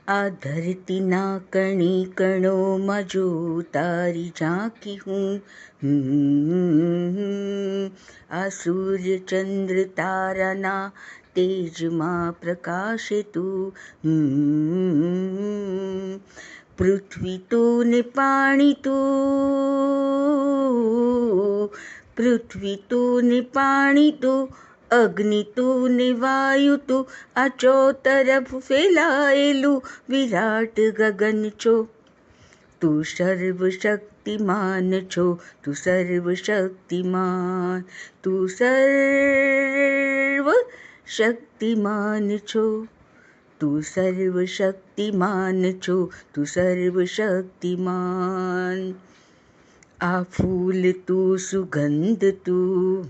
આ ધરતીના કણી કણોમાં જો તારી ઝાંકી હું, આ સૂર્ય ચંદ્ર તારાના તેજમાં પ્રકાશે તું, પૃથ્વી તું ને પાણી તું, પૃથ્વી તું ને પાણી તું, અગ્નિ તું ને વાયુ તું, આ ચોતરફ ફેલાયેલું વિરાટ ગગન છો. તું સર્વશક્તિમાન છો, તું સર્વશક્તિમાન, તું સર્વશક્તિમાન છો, તું સર્વશક્તિમાન છો, તું સર્વશક્તિમાન. આ ફૂલ તું સુગંધ તું,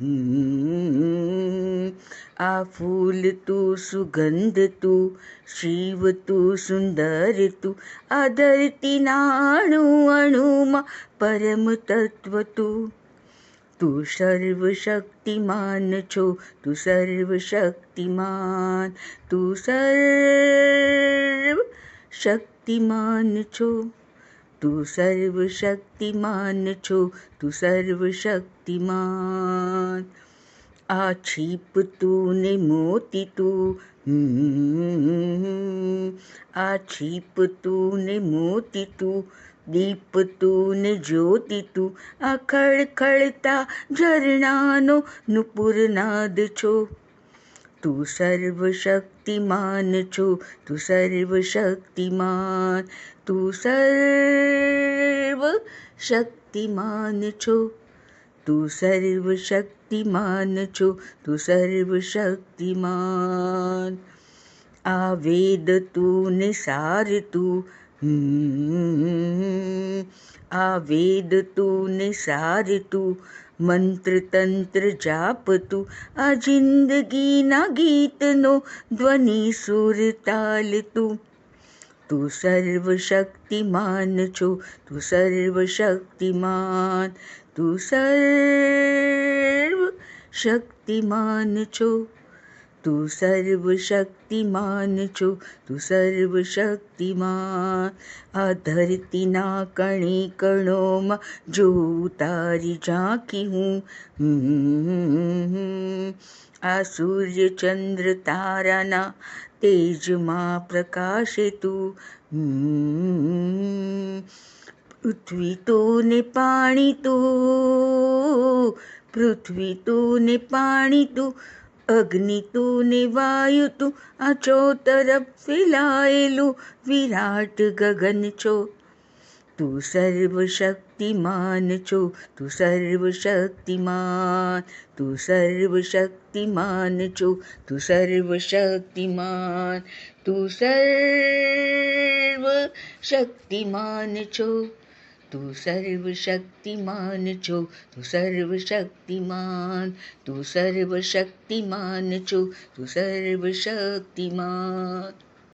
આ ફૂલ તું સુગંધ તું, શિવ તું સુંદર તું, આ ધરતીના અણુ અણુમાં પરમ તત્વ તું. તું સર્વશક્તિમાન છો, તું સર્વશક્તિમાન, તું સર્વશક્તિમાન છો, તું સર્વશક્તિમાન છો, તું સર્વશક્તિમાન. આ છીપ તું ને મોતી તું, આ છીપ તું ને મોતી તું, દીપ તું ને જ્યોતિ તું, આ ખળખળતા ઝરણાનો નુપુરનાદ છો. તું સર્વશક્તિમાન છો, તું સર્વશક્તિમાન, તું સર્વશક્તિમાન છો, તું સર્વશક્તિમાન છો, તું સર્વશક્તિમાન. આ વેદ તું ને સાર તું, આ વેદ તું ને સાર તું, મંત્ર તંત્ર જાપ તું, આ જિંદગીના ગીતનો ધ્વનિ સુર તાલ તું. તું સર્વશક્તિમાન છો, તું સર્વશક્તિમાન, તું સર્વશક્તિમાન છો, તું સર્વશક્તિમાન છો, તું સર્વશક્તિમાન. આ ધરતીના કણે કણોમાં જો તારી ઝાંકી હું, આ સૂર્ય ચંદ્ર તારાના તેજમાં પ્રકાશે તું, પૃથ્વી તું ને પાણી તું, પૃથ્વી તું ને પાણી તું, અગ્નિ તું ને વાયુ તું, આ ચોતરફ ફેલાયેલું વિરાટ ગગન છો. તું સર્વશક્તિમાન છો, તું સર્વશક્તિમાન, તું સર્વશક્તિમાન છો, તું સર્વશક્તિમાન, તું સર્વશક્તિમાન છો, તું સર્વશક્તિમાન છો, તું સર્વશક્તિમાન, તું સર્વશક્તિમાન છો, તું સર્વશક્તિમાન.